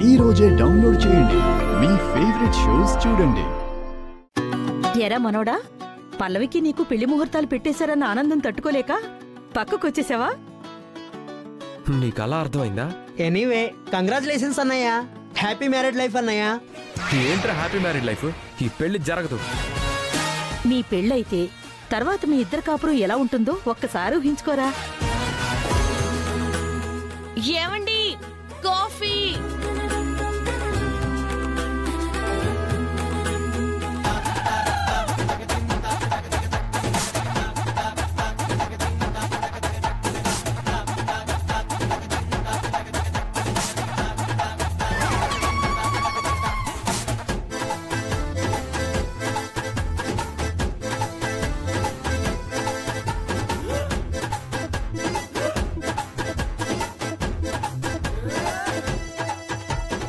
ఈ రోజే డౌన్లోడ్ చేయండి. మీ ఫేవరెట్ షోస్ చూడండి. ఎరా మనోడా, పల్లవికి నీకు పెళ్లి ముహూర్తాలు పెట్టేశారన్న ఆనందం తట్టుకోలేక పక్కకొచ్చేసావా? నీకలా అర్థమైందా? ఎనీవే కంగ్రాచులేషన్స్ అన్నయ్య. హ్యాపీ మ్యారేడ్ లైఫ్ అన్నయ్య. ఏంట్రా హ్యాపీ మ్యారీడ్ లైఫ్? ఈ పెళ్లి జరగదు. మీ పెళ్ళైతే తర్వాత మీ ఇద్దరు కాపురం ఎలా ఉంటుందో ఒక్కసారి ఊహించుకోరా. ఏమండి